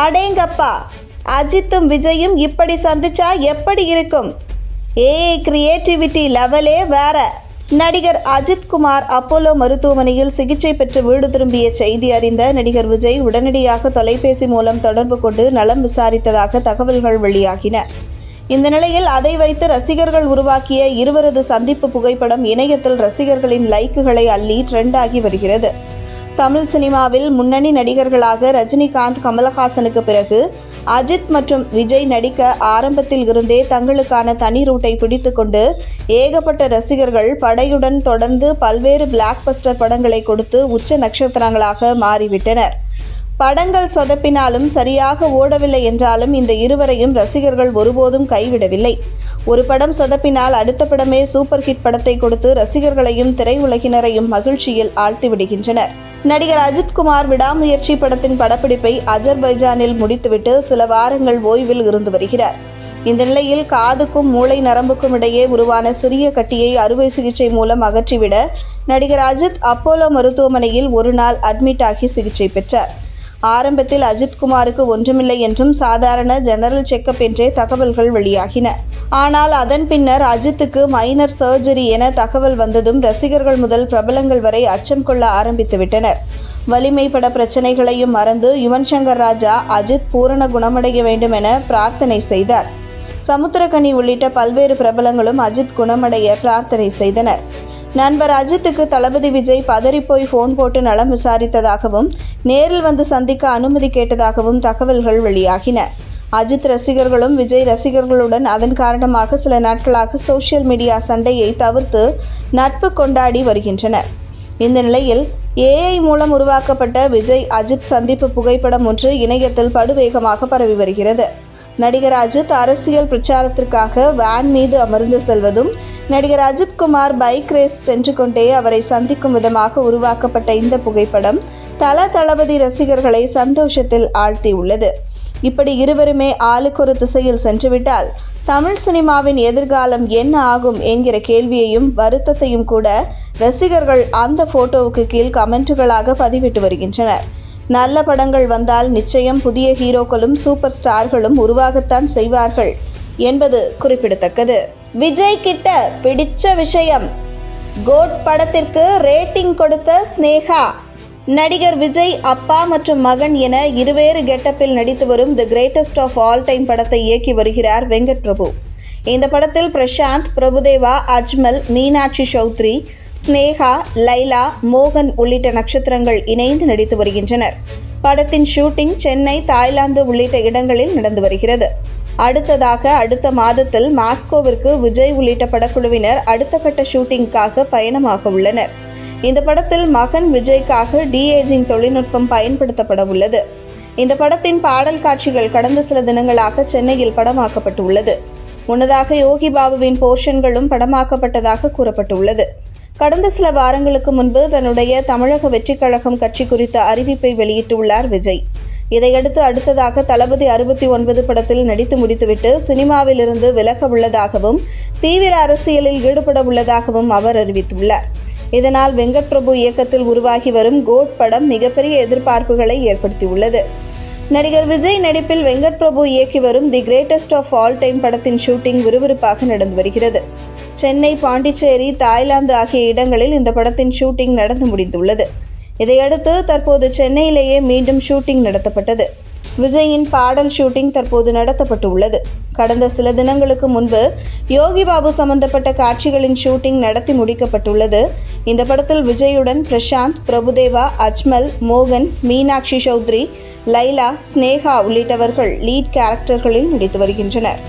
அடேங்கப்பா, அஜித்தும் விஜயும் இப்படி சந்திச்சா எப்படி இருக்கும்? ஏஐ கிரியேட்டிவிட்டி லெவலே வேற. நடிகர் அஜித் குமார் அப்போலோ மருத்துவமனையில் சிகிச்சை பெற்று வீடு திரும்பிய செய்தி அறிந்த நடிகர் விஜய் உடனடியாக தொலைபேசி மூலம் தொடர்பு கொண்டு நலம் விசாரித்ததாக தகவல்கள் வெளியாகின. இந்த நிலையில் அதை வைத்து ரசிகர்கள் உருவாக்கிய இருவரது சந்திப்பு புகைப்படம் இணையத்தில் ரசிகர்களின் லைக்குகளை அள்ளி ட்ரெண்ட் ஆகி வருகிறது. தமிழ் சினிமாவில் முன்னணி நடிகர்களாக ரஜினிகாந்த், கமலஹாசனுக்கு பிறகு அஜித் மற்றும் விஜய் நடிக்க ஆரம்பத்தில் இருந்தே தங்களுக்கான தனி ரூட்டை பிடித்துக்கொண்டு ஏகப்பட்ட ரசிகர்கள் படையுடன் தொடர்ந்து பல்வேறு பிளாக் பஸ்டர் படங்களை கொடுத்து உச்ச நட்சத்திரங்களாக மாறிவிட்டனர். படங்கள் சொதப்பினாலும் சரியாக ஓடவில்லை என்றாலும் இந்த இருவரையும் ரசிகர்கள் ஒருபோதும் கைவிடவில்லை. ஒரு படம் சொதப்பினால் அடுத்த படமே சூப்பர் ஹிட் படத்தை கொடுத்து ரசிகர்களையும் திரையுலகினரையும் மகிழ்ச்சியில் ஆழ்த்திவிடுகின்றனர். நடிகர் அஜித் குமார் விடாமுயற்சி படத்தின் படப்பிடிப்பை அஜர்பைஜானில் முடித்துவிட்டு சில வாரங்கள் ஓய்வில் இருந்து வருகிறார். இந்த நிலையில் காதுக்கும் மூளை நரம்புக்கும் இடையே உருவான சிறிய கட்டியை அறுவை சிகிச்சை மூலம் அகற்றிவிட நடிகர் அஜித் அப்போலோ மருத்துவமனையில் ஒரு நாள் அட்மிட் ஆகி சிகிச்சை பெற்றார். ஆரம்பத்தில் அஜித் குமாருக்கு ஒன்றுமில்லை என்றும் சாதாரண ஜெனரல் செக்கப் என்றே தகவல்கள் வெளியாகின. ஆனால் அதன் பின்னர் அஜித்துக்கு மைனர் சர்ஜரி என தகவல் வந்ததும் ரசிகர்கள் முதல் பிரபலங்கள் வரை அச்சம் கொள்ள ஆரம்பித்து விட்டனர். வலிமை பட பிரச்சனைகளையும் மறந்து யுவன் சங்கர் ராஜா அஜித் பூரண குணமடைய வேண்டும் என பிரார்த்தனை செய்தார். சமுத்திரக்கனி உள்ளிட்ட பல்வேறு பிரபலங்களும் அஜித் குணமடைய பிரார்த்தனை செய்தனர். நண்பர் அஜித்துக்கு தளபதி விஜய் பதறிப்போய் போன் போட்டு நலம் விசாரித்ததாகவும் நேரில் வந்து சந்திக்க அனுமதி கேட்டதாகவும் தகவல்கள் வெளியாகின. அஜித் ரசிகர்களும் விஜய் ரசிகர்களுடன் அதன் காரணமாக சில நாட்களாக சோசியல் மீடியா சண்டையை தவிர்த்து நட்பு கொண்டாடி வருகின்றனர். இந்த நிலையில் ஏஐ மூலம் உருவாக்கப்பட்ட விஜய் அஜித் சந்திப்பு புகைப்படம் ஒன்று இணையத்தில் படுவேகமாக பரவி வருகிறது. நடிகர் அஜித் அரசியல் பிரச்சாரத்திற்காக வேன் மீது அமர்ந்து செல்வதும் நடிகர் அஜித் குமார் பைக் ரேஸ் சென்று கொண்டே அவரை சந்திக்கும் விதமாக உருவாக்கப்பட்ட இந்த புகைப்படம் தளபதி ரசிகர்களை சந்தோஷத்தில் ஆழ்த்தியுள்ளது. இப்படி இருவருமே ஆளுக்கொரு திசையில் சென்றுவிட்டால் தமிழ் சினிமாவின் எதிர்காலம் என்ன ஆகும் என்கிற கேள்வியையும் வருத்தத்தையும் கூட ரசிகர்கள் அந்த போட்டோவுக்கு கீழ் கமெண்ட்டுகளாக பதிவிட்டு வருகின்றனர். நல்ல படங்கள் வந்தால் நிச்சயம் புதிய ஹீரோக்களும் சூப்பர் ஸ்டார்களும் உருவாகத்தான் செய்வார்கள் என்பது குறிப்பிடத்தக்கது. விஜய் கிட்ட பிடிச்ச விஷயம், கோட் படத்திற்கு ரேட்டிங் கொடுத்த ஸ்னேகா. நடிகர் விஜய் அப்பா மற்றும் மகன் என இருவேறு கெட்டப்பில் நடித்து வரும் the greatest of all time படத்தை இயக்கி வருகிறார் வெங்கட் பிரபு. இந்த படத்தில் பிரசாந்த், பிரபுதேவா, அஜ்மல், மீனாட்சி சௌத்ரி, ஸ்னேகா, லைலா, மோகன் உள்ளிட்ட நட்சத்திரங்கள் இணைந்து நடித்து வருகின்றனர். படத்தின் ஷூட்டிங் சென்னை, தாய்லாந்து உள்ளிட்ட இடங்களில் நடந்து வருகிறது. அடுத்ததாக அடுத்த மாதத்தில் மாஸ்கோவிற்கு விஜய் உள்ளிட்ட படக்குழுவினர் அடுத்த கட்ட ஷூட்டிங்காக பயணமாக உள்ளனர். இந்த படத்தில் மகன் விஜய்க்காக டிஏஜிங் தொழில்நுட்பம் பயன்படுத்தப்பட உள்ளது. இந்த படத்தின் பாடல் காட்சிகள் கடந்த சில தினங்களாக சென்னையில் படமாக்கப்பட்டு உள்ளது. முன்னதாக யோகி பாபுவின் போர்ஷன்களும் படமாக்கப்பட்டதாக கூறப்பட்டுள்ளது. கடந்த சில வாரங்களுக்கு முன்பு தன்னுடைய தமிழக வெற்றி கழகம் கட்சி குறித்த அறிவிப்பை வெளியிட்டுள்ளார் விஜய். இதையடுத்து அடுத்ததாக தளபதி 69 படத்தில் நடித்து முடித்துவிட்டு சினிமாவில் இருந்து விலக உள்ளதாகவும் தீவிர அரசியலில் ஈடுபட உள்ளதாகவும் அவர் அறிவித்துள்ளார். இதனால் வெங்கட் பிரபு இயக்கத்தில் உருவாகி வரும் கோட் படம் மிகப்பெரிய எதிர்பார்ப்புகளை ஏற்படுத்தியுள்ளது. நடிகர் விஜய் நடிப்பில் வெங்கட் பிரபு இயக்கி வரும் the greatest of all time படத்தின் ஷூட்டிங் விறுவிறுப்பாக நடந்து வருகிறது. சென்னை, பாண்டிச்சேரி, தாய்லாந்து ஆகிய இடங்களில் இந்த படத்தின் ஷூட்டிங் நடந்து முடிந்துள்ளது. இதையடுத்து தற்போது சென்னையிலேயே மீண்டும் ஷூட்டிங் நடத்தப்பட்டது. விஜயின் பாடல் ஷூட்டிங் தற்போது நடத்தப்பட்டு உள்ளது. கடந்த சில தினங்களுக்கு முன்பு யோகி பாபு சம்பந்தப்பட்ட காட்சிகளின் ஷூட்டிங் நடத்தி முடிக்கப்பட்டுள்ளது. இந்த படத்தில் விஜயுடன் பிரசாந்த், பிரபுதேவா, அஜ்மல், மோகன், மீனாட்சி சௌத்ரி, லைலா, ஸ்னேகா உள்ளிட்டவர்கள் லீட் கேரக்டர்களில் நடித்து வருகின்றனர்.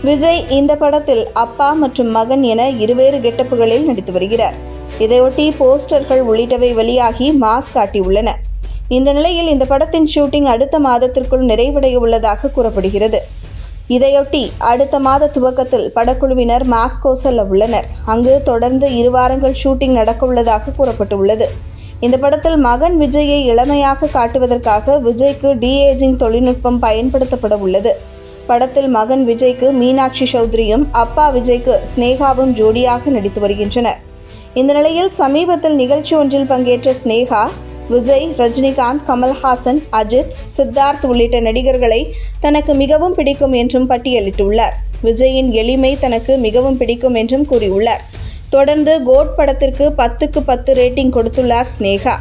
விஜய் இந்த படத்தில் அப்பா மற்றும் மகன் என இருவேறு கெட்டப்புகளில் நடித்து வருகிறார். இதையொட்டி போஸ்டர்கள் உள்ளிட்டவை வெளியாகி மாஸ் காட்டியுள்ளன. இந்த நிலையில் இந்த படத்தின் ஷூட்டிங் அடுத்த மாதத்திற்குள் நிறைவடைய உள்ளதாக கூறப்படுகிறது. இதையொட்டி அடுத்த மாத துவக்கத்தில் படக்குழுவினர் மாஸ்கோ செல்ல உள்ளனர். அங்கு தொடர்ந்து 2 வாரங்கள் ஷூட்டிங் நடக்க உள்ளதாக கூறப்பட்டுள்ளது. இந்த படத்தில் மகன் விஜயை இளமையாக காட்டுவதற்காக விஜய்க்கு டிஏஜிங் தொழில்நுட்பம் பயன்படுத்தப்பட உள்ளது. படத்தில் மகன் விஜய்க்கு மீனாட்சி சௌத்ரியும் அப்பா விஜய்க்கு ஸ்னேகாவும் ஜோடியாக நடித்து வருகின்றனர். இந்த நிலையில் சமீபத்தில் நிகழ்ச்சி ஒன்றில் பங்கேற்ற ஸ்னேகா விஜய், ரஜினிகாந்த், கமல்ஹாசன், அஜித், சித்தார்த் உள்ளிட்ட நடிகர்களை தனக்கு மிகவும் பிடிக்கும் என்றும் பட்டியலிட்டுள்ளார். விஜயின் எளிமை தனக்கு மிகவும் பிடிக்கும் என்றும் கூறியுள்ளார். தொடர்ந்து கோட் படத்திற்கு 10க்கு 10 ரேட்டிங் கொடுத்துள்ளார் ஸ்னேகா.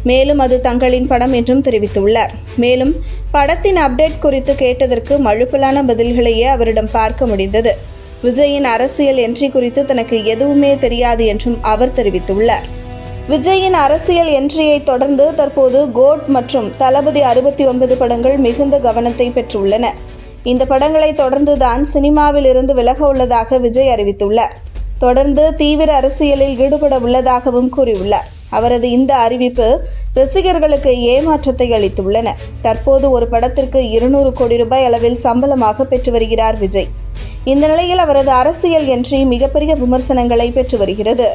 மேலும் அது தங்களின் படம் என்றும் தெரிவித்துள்ளார். மேலும் படத்தின் அப்டேட் குறித்து கேட்டதற்கு மழுப்பலான பதில்களையே அவரிடம் பார்க்க முடிந்தது. விஜயின் அரசியல் என்ட்ரி குறித்து தனக்கு எதுவுமே தெரியாது என்றும் அவர் தெரிவித்துள்ளார். விஜயின் அரசியல் என்ட்ரியை தொடர்ந்து தற்போது கோட் மற்றும் தளபதி 69 படங்கள் மிகுந்த கவனத்தை பெற்றுள்ளன. இந்த படங்களை தொடர்ந்துதான் சினிமாவில் இருந்து விலக உள்ளதாக விஜய் அறிவித்துள்ளார். தொடர்ந்து தீவிர அரசியலில் ஈடுபட உள்ளதாகவும் கூறியுள்ளார். அவரது இந்த அறிவிப்பு ரசிகர்களுக்கு ஏமாற்றத்தை அளித்துள்ளன. தற்போது ஒரு படத்திற்கு 200 கோடி ரூபாய் அளவில் சம்பளமாக பெற்று வருகிறார் விஜய். இந்த நிலையில் அவரது அரசியல் என்ட்ரி மிகப்பெரிய விமர்சனங்களை பெற்று வருகிறது.